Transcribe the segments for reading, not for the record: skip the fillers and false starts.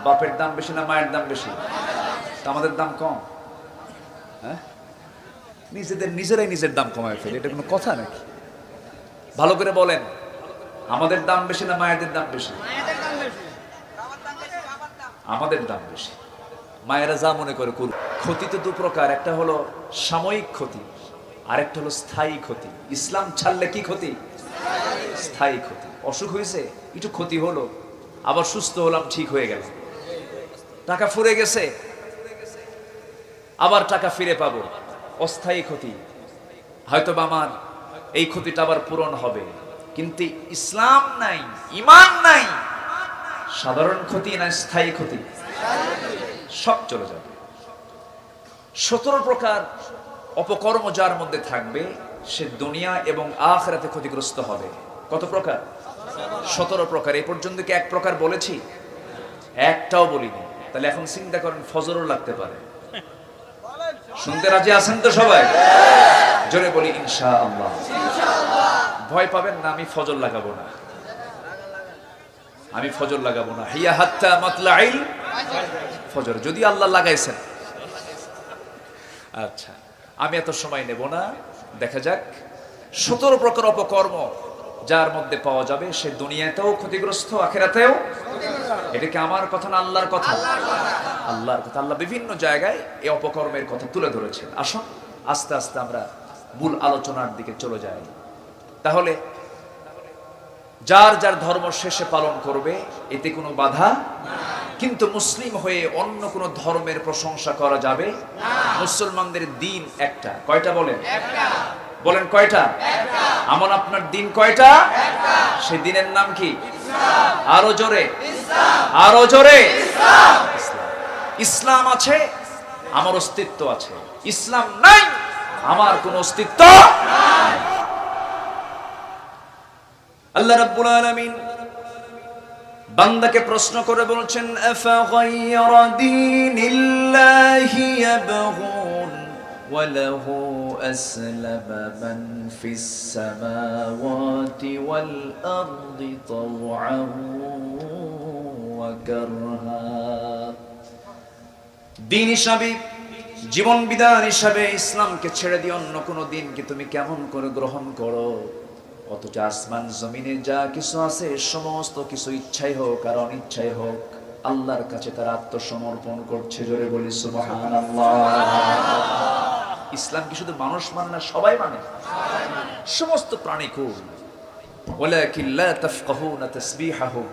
বাপের দাম বেশি না মায়ের দাম বেশি? আমাদের দাম কম। হ্যাঁ, নিজেরাই নিজের দাম কমায় ফেলে, এটা কোনো কথা নাকি? ভালো করে বলেন, আমাদের দাম বেশি না মায়েদের দাম বেশি? আমাদের দাম বেশি। মায়েরা যা মনে করে করুক। ক্ষতি তো দু প্রকার, একটা হলো সাময়িক ক্ষতি, আরেকটা হলো স্থায়ী ক্ষতি। ইসলাম ছাড়লে কি ক্ষতি? স্থায়ী ক্ষতি। অসুখ হয়েছে, একটু ক্ষতি হলো, আবার সুস্থ হলাম, ঠিক হয়ে গেল। টাকা ফুরে গেছে, আবার টাকা ফিরে পাবো, অস্থায়ী ক্ষতি। হয়তো আমার এই ক্ষতিটা আবার পূরণ হবে। কিন্তু ইসলাম নাই, ঈমান নাই, সাধারণ ক্ষতি না স্থায়ী ক্ষতি, সব চলে যাবে। 17 প্রকার অপকর্ম যার মধ্যে থাকবে, সে দুনিয়া এবং আখিরাতে ক্ষতিগ্রস্ত হবে। কত প্রকার? 17 প্রকার। এই পর্যন্ত কি এক প্রকার বলেছি? একটাও বলিনি। তাহলে এখন চিন্তা করেন, ফজরও লাগতে পারে। শুনতে রাজি আছেন তো সবাই? জোরে বলি ইনশাআল্লাহ। ভয় পাবেন না, আমি ফজর লাগাবো না, আমি ফজর লাগাবো না। হিয়া হাত্তা মাতলাইল ফজর, যদি আল্লাহ লাগাইছেন। আচ্ছা, আমি এত সময় নেব না, দেখা যাক। 17 প্রকার অপকর্ম যার মধ্যে পাওয়া যাবে, সে দুনিয়াতেও ক্ষতিগ্রস্ত, আখিরাতেও। এটা কি আমার কথা না আল্লাহর কথা? আল্লাহর কথা। আল্লাহ বিভিন্ন জায়গায় এই অপকর্মের কথা তুলে ধরেছেন। আসুন আস্তে আস্তে আমরা মূল আলোচনার দিকে চলে যাই। তাহলে যার যার ধর্ম শেষে পালন করবে, এতে কোনো বাধা। কিন্তু মুসলিম হয়ে অন্য কোন ধর্মের প্রশংসা করা যাবে না। মুসলমানদের দিন একটা। কয়টা বলেন? বলেন কয়টা? আমার আপনার দিন কয়টা? সেই দিনের নাম কি? আরো জোরে, আরো জোরে। ইসলাম আছে, আমার অস্তিত্ব আছে। ইসলাম নাই, আমার কোন অস্তিত্ব নাই। আল্লাহ রাব্বুল আলামিন বান্দাকে প্রশ্ন করে বলছেন, আফা গায়রা দীনিল্লাহি ইয়াবগুন ওয়া লাহু আসলামা মান ফিস সামাওয়াতি ওয়াল আরদি তাওআন ওয়া কারহা। দ্বীন হিসাবে, জীবন বিধান হিসাবে ইসলামকে ছেড়ে দিয়ে অন্য কোনো দিনকে তুমি কেমন করে গ্রহণ করো? অথচ আসমান জমিনে যা কিছু আছে, সমস্ত কিছু ইচ্ছাই হোক আর অনিচ্ছাই হোক, আল্লাহর কাছে তারা আত্মসমর্পণ করছে। জোরে বলি সুবহানাল্লাহ। ইসলাম কি শুধু মানুষ মানে না, সবাই মানে, সমস্ত প্রাণী কুল। ওয়ালাকিন লা তাফকাহুনা তাসবিহাহুম।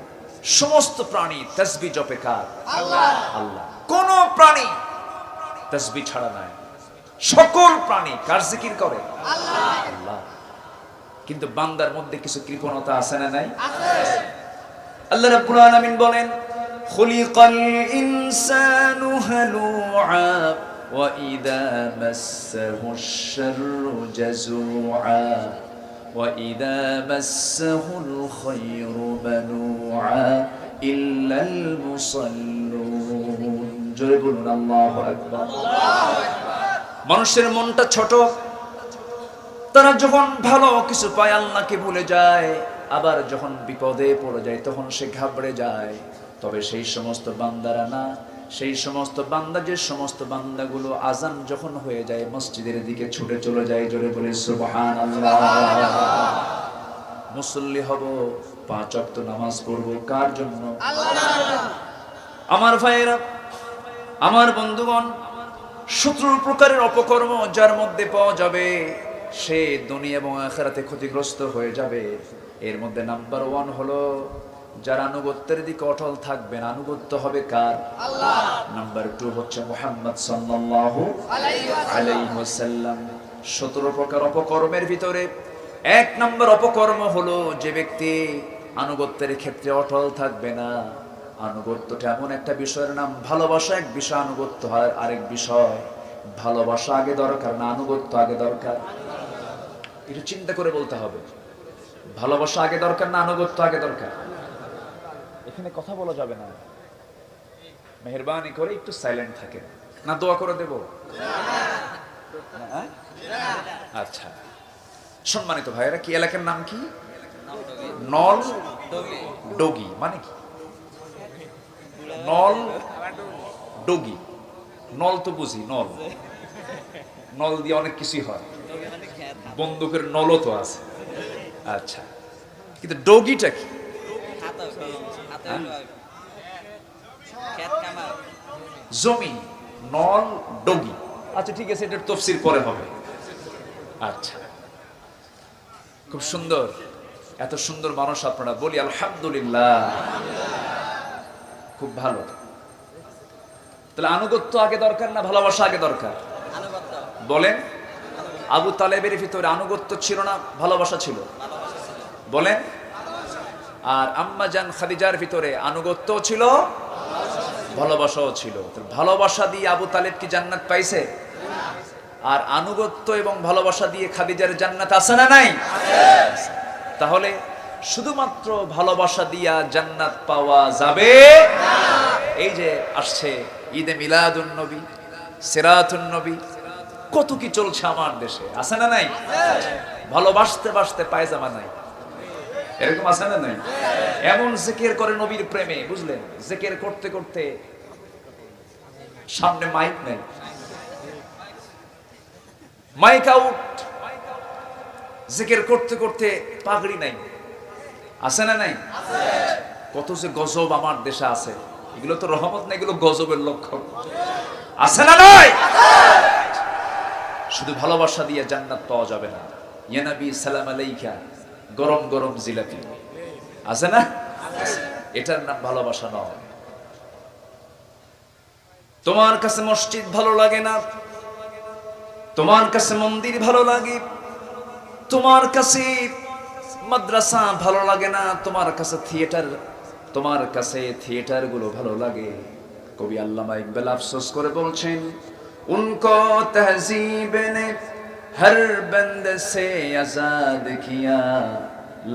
সমস্ত প্রাণী তাসবিহ জপে কার? আল্লাহ। আল্লাহ। কোন প্রাণী তাসবিহ ছাড়া নাই। সকল প্রাণী কার জিকির করে? আল্লাহ। আল্লাহ। কিন্তু বান্দার মধ্যে কিছু কৃপণতা আছে না নাই? আছে। আল্লাহ রাব্বুল আলামিন বলেন, খুলিকাল ইনসানু হালুআ ওয়া ইযা মাসসাহুশ শাররু জাযুআ ওয়া ইযা মাসসাহুল খায়রু মানুআ ইল্লাল মুসাল্লুন। জোরে বলুন আল্লাহু আকবার। আল্লাহু আকবার। মানুষের মনটা ছোট, তারা যখন ভালো কিছু পায় আল্লাহকে ভুলে যায়, আবার যখন বিপদে পড়ে যায় তখন সে ঘাবড়ে যায়। তবে সেই সমস্ত বান্দারা না, সেই সমস্ত বান্দা, যে সমস্ত বান্দাগুলো আজান যখন হয়ে যায় মসজিদের দিকে ছুটে চলে যায়। জোরে বলে সুবহানাল্লাহ। মুসল্লি হব, 5 ওয়াক্ত নামাজ পড়ব, কার জন্য? আল্লাহর জন্য। আমার ভাইয়েরা, আমার বন্ধুগণ, 17 প্রকারের অপকর্ম যার মধ্যে পাওয়া যাবে, সে দুনিয়া এবং আখিরাতে ক্ষতিগ্রস্ত হয়ে যাবে। এর মধ্যে নাম্বার 1 হলো, যারা আনুগত্যের দিকে অটল থাকবেন। আনুগত্য হবে কার? আল্লাহ। নাম্বার 2 হচ্ছে মুহাম্মদ সাল্লাল্লাহু আলাইহি ওয়াসাল্লাম। 17 প্রকার অপকর্মের ভিতরে 1 নম্বর অপকর্ম হলো, যে ব্যক্তি আনুগত্যের ক্ষেত্রে অটল থাকবে না। আনুগত্যটা এমন একটা বিষয়ের নাম, ভালোবাসা এক বিষয়, আনুগত্য আরেক বিষয়। ভালোবাসা আগে দরকার না আনুগত্য আগে দরকার? একটু চিন্তা করে বলতে হবে। ভালোবাসা আগে দরকার না আনুগত্য আগে দরকার? এখানে কথা বলা যাবে না, মেহেরবানি করে একটু সাইলেন্ট থাকেন। না দোয়া করে দেব? আচ্ছা, সম্মানিত ভাইয়েরা, কি এলাকার নাম কি? নল ডগি মানে কি? নল ডগি। নল তো বুঝি, নল, নল দিয়ে অনেক কিছুই হয়, বন্দুকের নলও তো আছে। আচ্ছা, কিন্তু ডগিটা কি? জমি, নল, ডগি। আচ্ছা ঠিক আছে, এটার তাফসীর পরে হবে। আচ্ছা, খুব সুন্দর, এত সুন্দর মানুষ আপনারা, বলি আলহামদুলিল্লাহ, খুব ভালো। তাহলে আনুগত্য আগে দরকার না ভালোবাসা আগে দরকার? বলেন, আবু তালেবের ভিতরে আনুগত্য ছিল না ভালোবাসা ছিল? বলেন। আর আম্মা জান খাদিজার ভিতরে আনুগত্য ছিল, ভালোবাসাও ছিল। ভালোবাসা দিয়ে আবু তালেব কি জান্নাত পাইছে? আর আনুগত্য এবং ভালোবাসা দিয়ে খাদিজার জান্নাত আছে না নাই? তাহলে শুধুমাত্র ভালোবাসা দিয়া জান্নাত পাওয়া যাবে না। এই যে আসছে ঈদে মিলাদুন নবী, সিরাতুন নবী, কত কি চলছে আমার দেশে, আছে না নাই? ভালোবাসতে বাসতে পায়জামা নাই, এরকম আছে না নাই? এমন জিকির করে নবীর প্রেমে, বুঝলেন, জিকির করতে করতে সামনে মাইক নাই, মাইক আউট, জিকির করতে করতে পাগড়ি নাই, আছে না নাই? কত যে গজব আমার দেশে আছে, এগুলো তো রহমত না, এগুলো গজবের লক্ষণ, আছে না নাই? শুধু ভালোবাসা দিয়ে জান্নাত পাওয়া যাবে না। ইয়া নবী সালাম আলাইকা, গরম গরম জিলাপি, আছে না? এটার নাম ভালোবাসা নয়। তোমার কাছে মসজিদ ভালো লাগে না, তোমার কাছে মন্দির ভালো লাগে, তোমার কাছে মাদ্রাসা ভালো লাগে না, তোমার কাছে থিয়েটার গুলো ভালো লাগে। কবি আল্লামা ইকবাল আফসোস করে বলছেন, উনকো তহজীব নে হর বন্দে সে আজাদ কিয়া,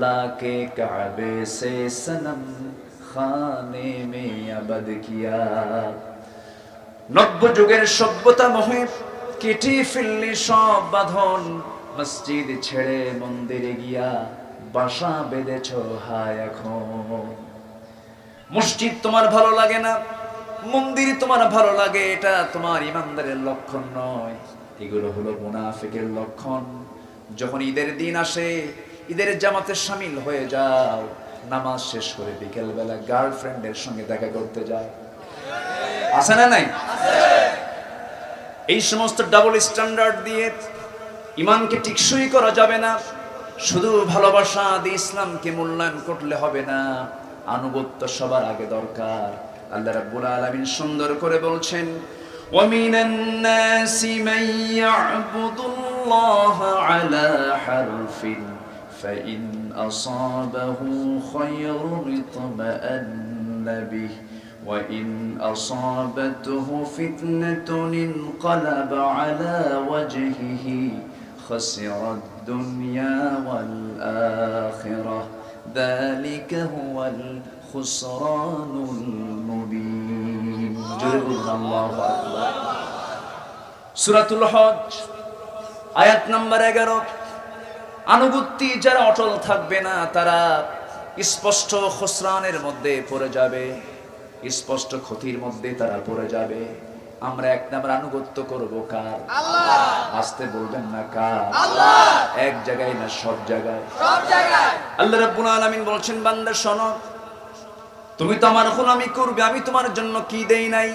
লাকে কাবে সে সনম খানে মে আবাদ কিয়া। নব্য যুগের সভ্যতা মোহে কেটে ফেললি সব বাঁধন, মসজিদ ছেড়ে মন্দিরে গিয়া বাসা বেঁধেছ হায় এখন। মসজিদ তোমার ভালো লাগে না, মন্দির তোমার ভালো লাগে, এটা তোমার ইমানদারের লক্ষণ নয়, এগুলো হলো মুনাফিকের লক্ষণ। যখন ঈদের দিন আসে, ঈদের জামাতে শামিল হয়ে যাও, নামাজ শেষ করে বিকেল বেলা গার্লফ্রেন্ডের সঙ্গে দেখা করতে যাও, আছে না নাই? এই সমস্ত ডাবল স্ট্যান্ডার্ড দিয়ে ইমানকে টিকসই করা যাবে না। শুধু ভালোবাসা দিয়ে ইসলামকে মূল্যায়ন করলে হবে না, আনুগত্য সবার আগে দরকার। আল্লাহ রাব্বুল আলামিন সুন্দর করে বলছেন, ওয়ামিনান নাসি মান ইয়াবুদুল্লাহা আলা হারফিন ফাইন আসাবাহু খায়রুন ইতমাআন্না বিহি وإن أصابته فتنة انقلب على وجهه خسر الدنيا والآخرة ذلك هو الخسران المبين. جل الله أكبر. سورة الحج আয়াত নাম্বার 11। আনুগত্যে যারা অটল থাকবে না, তারা স্পষ্ট খুসরানের মধ্যে পড়ে যাবে, স্পষ্ট ক্ষতির মধ্যে তারা পড়ে যাবে। আমরা এক নাম্বার আনুগত্য করব কার? আল্লাহ। আসতে বলবেন না কার? আল্লাহ। এক জায়গায় না সব জায়গায়? সব জায়গায়। আল্লাহ রাব্বুল আলামিন বলছেন, বান্দা শোনো, তুমি তো আমার গোলামি করবে, আমি তোমার জন্য কি দেই নাই?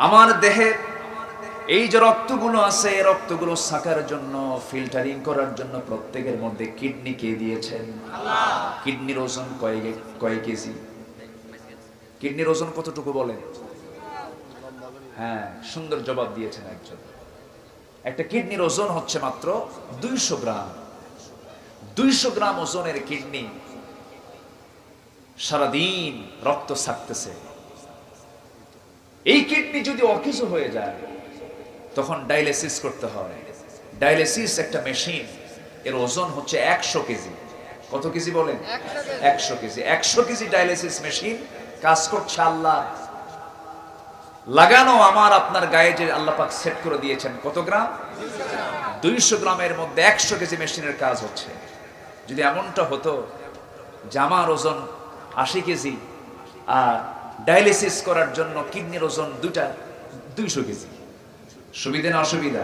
আমার দেহে এই যে রক্তগুলো আছে, রক্তগুলো সাকার জন্য, ফিল্টারিং করার জন্য প্রত্যেকের মধ্যে কিডনি কে দিয়েছেন? আল্লাহ। কিডনির ওজন কয় কেজি? কিডনির ওজন কতটুকু বলেন? হ্যাঁ, সুন্দর জবাব দিয়েছেন একজন। একটা কিডনির ওজন হচ্ছে মাত্র 200 গ্রাম। 200 গ্রাম ওজনের কিডনি সারাদিন রক্ত ছাকতেছে। এই কিডনি যদি অকেজো হয়ে যায়, তখন ডায়ালিসিস করতে হয়। ডায়ালিসিস একটা মেশিন, এর ওজন হচ্ছে 100 কেজি। কত কেজি বলেন? 100 কেজি। 100 কেজি ডায়ালিসিস মেশিন কাজ করছে। আল্লাহ লাগানো আমার আপনার গায়ে যে আল্লাহ পাক সেট করে দিয়েছেন, কত গ্রাম? 200 গ্রামের মধ্যে 100 কেজি মেশিনের কাজ হচ্ছে। যদি এমনটা হতো যে আমার ওজন 80 কেজি আর ডায়ালিসিস করার জন্য কিডনির ওজন 200 কেজি। সুবিধা না অসুবিধা?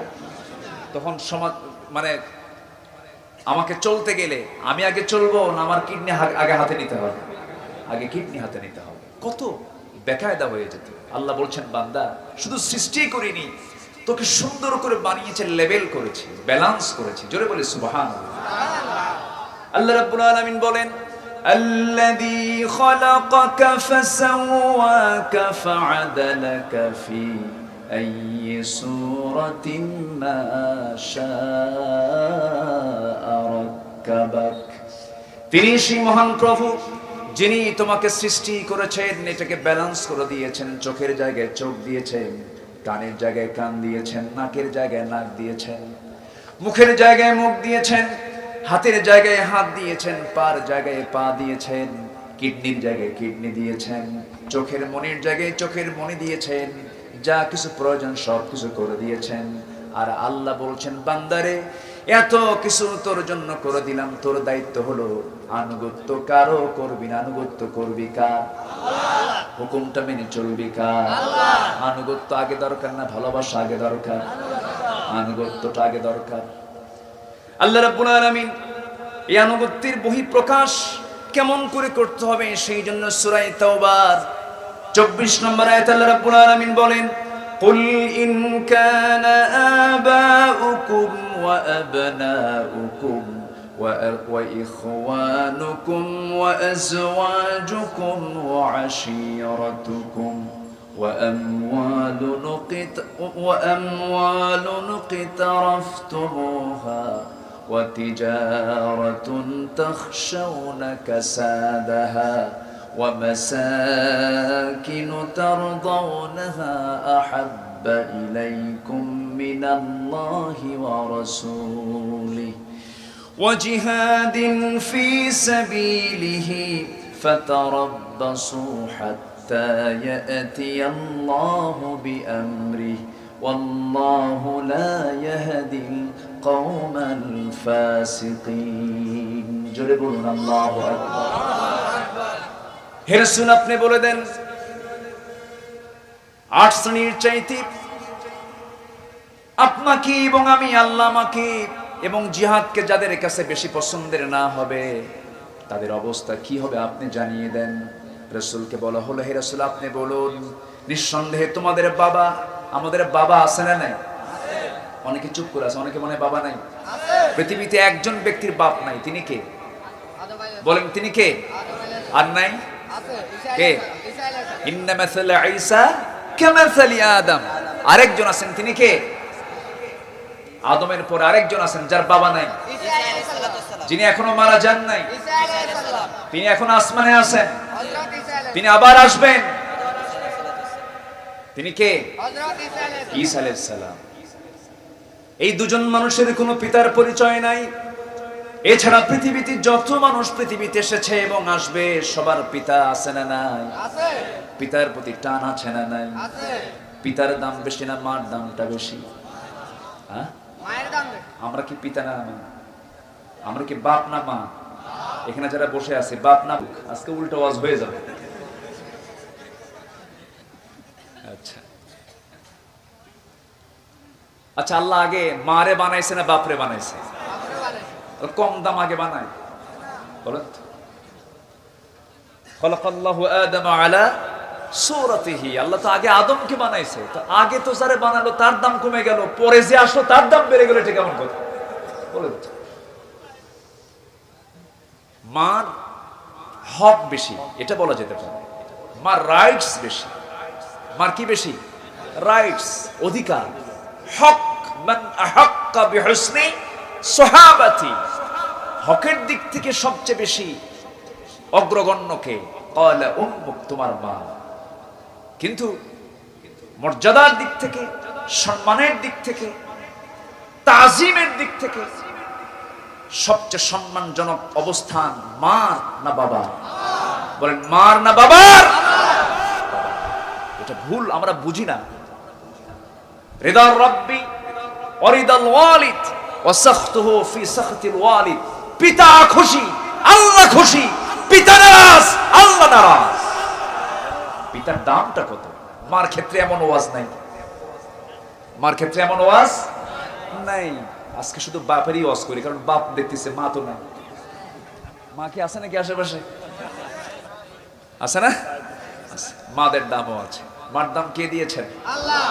তখন সমাজ মানে আমাকে চলতে গেলে আমি আগে চলবো না আমার কিডনি আগে হাতে নিতে হবে? আগে কিডনি হাতে নিতে হবে। কত বেকায়দা হয়ে যেত। আল্লাহ বলছেন, বান্দা শুধু সৃষ্টি করিনি, তোকে সুন্দর করে বানিয়েছে, লেভেল করেছি, ব্যালেন্স করেছি। জোরে বলে সুবহানাল্লাহ। আল্লাহ রাব্বুল আলামিন বলেন, আল্লাযী খালাকাকা ফাসাওয়াকা ফাআদালাকা ফি আইয়ি সূরাতিন মা শাআ রাক্কাবাক। তিনি সেই মহান প্রভু যিনি তোমাকে সৃষ্টি করেছেন, এটাকে ব্যালেন্স করে দিয়েছেন। চোখের জায়গায় চোখ দিয়েছেন, কানের জায়গায় কান দিয়েছেন, নাকের জায়গায় নাক দিয়েছেন, মুখের জায়গায় মুখ দিয়েছেন, হাতের জায়গায় হাত দিয়েছেন, পার জায়গায় পা দিয়েছেন, কিডনির জায়গায় কিডনি দিয়েছেন, চোখের মনির জায়গায় চোখের মনি দিয়েছেন, যা কিছু প্রয়োজন সব কিছু করে দিয়েছেন। আর আল্লাহ বলছেন, বান্দারে এত কিছু তোর জন্য করে দিলাম, তোর দায়িত্ব হলো আনুগত্য কারো করবি না, আনুগত্য করবি কার? হুকুমটা মেনে চলবি কার? আনুগত্য আগে দরকার না ভালোবাসা আগে দরকার? আনুগত্যটা আগে দরকার। আল্লাহ রাব্বুল আলামিন এই আনুগত্যের বহিঃপ্রকাশ কেমন করে করতে হবে সেই জন্য সূরা তাওবার 24 নম্বর আয়াতে আল্লাহ রাব্বুল আলামিন বলেন, قل إن كان آباؤكم وأبناؤكم وإخوانكم وأزواجكم وعشيرتكم وأموال اقترفتموها وتجارة تخشون كسادها ومساكن ترضونها أحب إليكم من الله ورسوله وجهاد في سبيله فتربصوا حتى يأتي الله بأمره والله لا يهدي القوم الفاسقين. জোরে বলুন আল্লাহু আকবার। হে রাসূল, আপনি বলে দেন 8 শ্রেণীর চাইতে আপনাকে এবং আমি আল্লাহ আমাকে এবং জিহাদকে যাদের কাছে বেশি পছন্দের না হবে তাদের অবস্থা কি হবে আপনি জানিয়ে দেন। রাসূলকে বলা হলো, হে রাসূল আপনি বলুন, নিঃসন্দেহে তোমাদের বাবা, আমাদের বাবা আছে না নাই? অনেকে চুপ করে আছে, অনেকে মনে বাবা নাই। পৃথিবীতে একজন ব্যক্তির বাপ নাই, তিনি কে? বলেন তিনি কে? আর নাই কে? ইন্না মাসালা ঈসা কামাসালি আদম। আরেকজন আছেন, তিনি কে? আদমের পর আরেকজন আছেন যার বাবা নাই, যিনি এখনো মারা যান নাই, তিনি এখন আসমানে আছেন, তিনি আবার আসবেন। তিনি কে? ঈসা আলাইহিস সালাম। এই দুজন মানুষের কোনো পিতার পরিচয় নাই। এছাড়া পৃথিবীতে যত মানুষ পৃথিবীতে এসেছে এবং আসবে সবার পিতা আছে না নাই? পিতার প্রতি টান আছে না নাই? পিতার দাম বেশি না মার দামটা বেশি? হ্যাঁ, আমরা কি পিতা না মা? আমরা কি বাপ না মা? এখানে যারা বসে আছে বাপ না? আজকে উল্টো আওয়াজ হয়ে যাবে। আচ্ছা আচ্ছা, আল্লাহ আগে মারে বানাইছে না বাপরে বানাইছে? কম দাম আগে বানায়? বলেন তো। খালাকাল্লাহু আদাম আলা সূরাতিহি, আল্লাহ তো আগে আদমকে বানাইছে। তো আগে তো যারে বানালো তার দাম কমে গেল, পরে যে আসলো তার দাম বেড়ে গেল, এটা কেমন কথা? বলেন তো। মার হক বেশি এটা বলা যেতে পারে, মার রাইটস বেশি। মার কি বেশি? রাইটস, অধিকার। হক মান আহাক্কা বিহুসনি সাহাবাতি, হকের দিক থেকে সবচেয়ে বেশি অগ্রগণ্যকে ক্বালা উম্মুক, তোমার মা। কিন্তু মর্যাদার দিক থেকে, সম্মানের দিক থেকে, তাজিমের দিক থেকে সবচেয়ে সম্মানজনক অবস্থান মার না বাবা? বলেন মার না বাবার? এটা ভুল, আমরা বুঝি না। রিদা রাব্বি ওয়া রিদাল ওয়ালিদ ওয়া সাখতুহু ফি সাখতিল ওয়ালিদ। পিতা খুশি, আল্লাহ খুশি, পিতা নারাজ, আল্লাহ নারাজ। পিতার দামটা কত। মার ক্ষেত্রে এমন ওয়াজ নাই, মার ক্ষেত্রে এমন ওয়াজ নাই। আজকে শুধু বাপেরই ওয়াজ করি, কারণ বাপ দেখতেছে, মা তো নাই। মা কি আছে নাকি আশেপাশে? আছে না? মাদের দামও আছে। মার দাম কে দিয়েছেন? আল্লাহ।